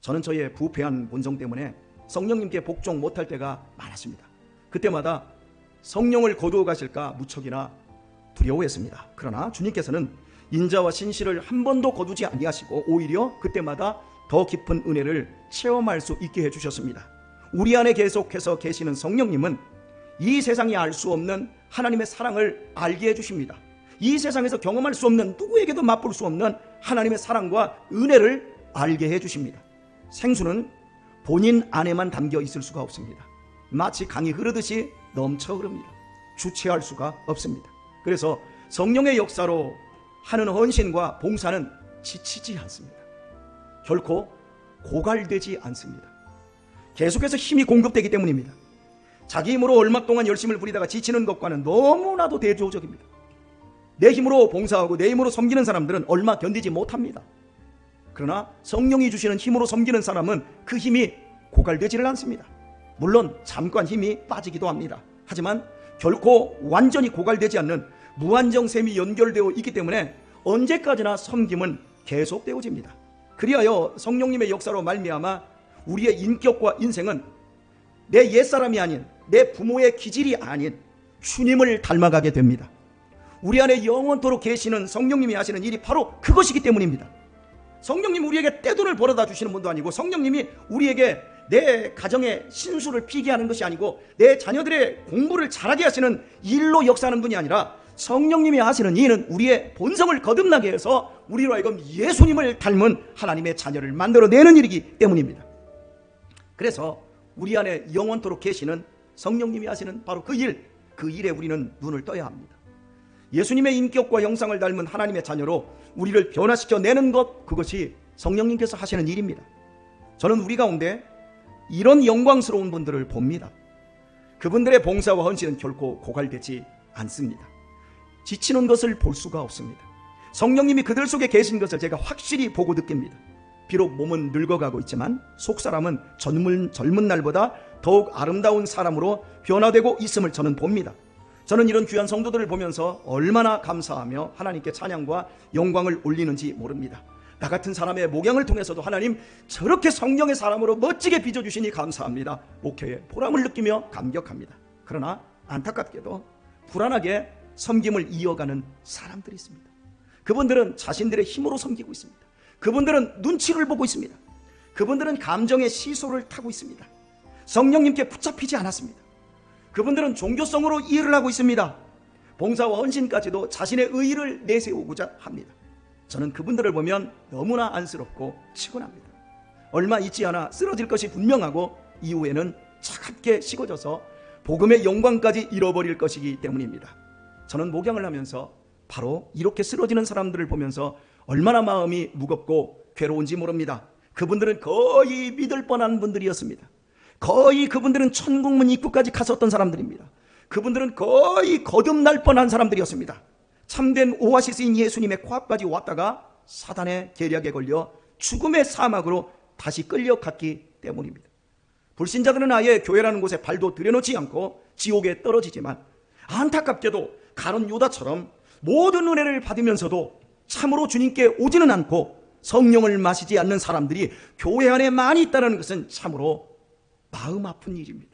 저는 저의 부패한 본성 때문에 성령님께 복종 못할 때가 많았습니다. 그때마다 성령을 거두어 가실까 무척이나 두려워했습니다. 그러나 주님께서는 인자와 신실을 한 번도 거두지 아니하시고 오히려 그때마다 더 깊은 은혜를 체험할 수 있게 해주셨습니다. 우리 안에 계속해서 계시는 성령님은 이 세상이 알 수 없는 하나님의 사랑을 알게 해주십니다. 이 세상에서 경험할 수 없는, 누구에게도 맛볼 수 없는 하나님의 사랑과 은혜를 알게 해주십니다. 생수는 본인 안에만 담겨 있을 수가 없습니다. 마치 강이 흐르듯이 넘쳐 흐릅니다. 주체할 수가 없습니다. 그래서 성령의 역사로 하는 헌신과 봉사는 지치지 않습니다. 결코 고갈되지 않습니다. 계속해서 힘이 공급되기 때문입니다. 자기 힘으로 얼마 동안 열심을 부리다가 지치는 것과는 너무나도 대조적입니다. 내 힘으로 봉사하고 내 힘으로 섬기는 사람들은 얼마 견디지 못합니다. 그러나 성령이 주시는 힘으로 섬기는 사람은 그 힘이 고갈되지를 않습니다. 물론 잠깐 힘이 빠지기도 합니다. 하지만 결코 완전히 고갈되지 않는 무한정샘이 연결되어 있기 때문에 언제까지나 섬김은 계속되어집니다. 그리하여 성령님의 역사로 말미암아 우리의 인격과 인생은 내 옛사람이 아닌, 내 부모의 기질이 아닌 주님을 닮아가게 됩니다. 우리 안에 영원토록 계시는 성령님이 하시는 일이 바로 그것이기 때문입니다. 성령님이 우리에게 떼돈을 벌어다 주시는 분도 아니고, 성령님이 우리에게 내 가정의 신수를 피게 하는 것이 아니고, 내 자녀들의 공부를 잘하게 하시는 일로 역사하는 분이 아니라, 성령님이 하시는 일은 우리의 본성을 거듭나게 해서 우리로 하여금 예수님을 닮은 하나님의 자녀를 만들어내는 일이기 때문입니다. 그래서 우리 안에 영원토록 계시는 성령님이 하시는 바로 그 일에 우리는 눈을 떠야 합니다. 예수님의 인격과 형상을 닮은 하나님의 자녀로 우리를 변화시켜내는 것, 그것이 성령님께서 하시는 일입니다. 저는 우리 가운데 이런 영광스러운 분들을 봅니다. 그분들의 봉사와 헌신은 결코 고갈되지 않습니다. 지치는 것을 볼 수가 없습니다. 성령님이 그들 속에 계신 것을 제가 확실히 보고 느낍니다. 비록 몸은 늙어가고 있지만 속사람은 젊은 날보다 더욱 아름다운 사람으로 변화되고 있음을 저는 봅니다. 저는 이런 귀한 성도들을 보면서 얼마나 감사하며 하나님께 찬양과 영광을 올리는지 모릅니다. 나 같은 사람의 목양을 통해서도 하나님 저렇게 성령의 사람으로 멋지게 빚어주시니 감사합니다. 목회에 보람을 느끼며 감격합니다. 그러나 안타깝게도 불안하게 섬김을 이어가는 사람들이 있습니다. 그분들은 자신들의 힘으로 섬기고 있습니다. 그분들은 눈치를 보고 있습니다. 그분들은 감정의 시소를 타고 있습니다. 성령님께 붙잡히지 않았습니다. 그분들은 종교성으로 일을 하고 있습니다. 봉사와 헌신까지도 자신의 의의를 내세우고자 합니다. 저는 그분들을 보면 너무나 안쓰럽고 치곤합니다. 얼마 있지 않아 쓰러질 것이 분명하고 이후에는 차갑게 식어져서 복음의 영광까지 잃어버릴 것이기 때문입니다. 저는 목양을 하면서 바로 이렇게 쓰러지는 사람들을 보면서 얼마나 마음이 무겁고 괴로운지 모릅니다. 그분들은 거의 믿을 뻔한 분들이었습니다. 거의 그분들은 천국문 입구까지 갔었던 사람들입니다. 그분들은 거의 거듭날 뻔한 사람들이었습니다. 참된 오아시스인 예수님의 코앞까지 왔다가 사단의 계략에 걸려 죽음의 사막으로 다시 끌려갔기 때문입니다. 불신자들은 아예 교회라는 곳에 발도 들여놓지 않고 지옥에 떨어지지만, 안타깝게도 가룟 유다처럼 모든 은혜를 받으면서도 참으로 주님께 오지는 않고 성령을 마시지 않는 사람들이 교회 안에 많이 있다는 것은 참으로 마음 아픈 일입니다.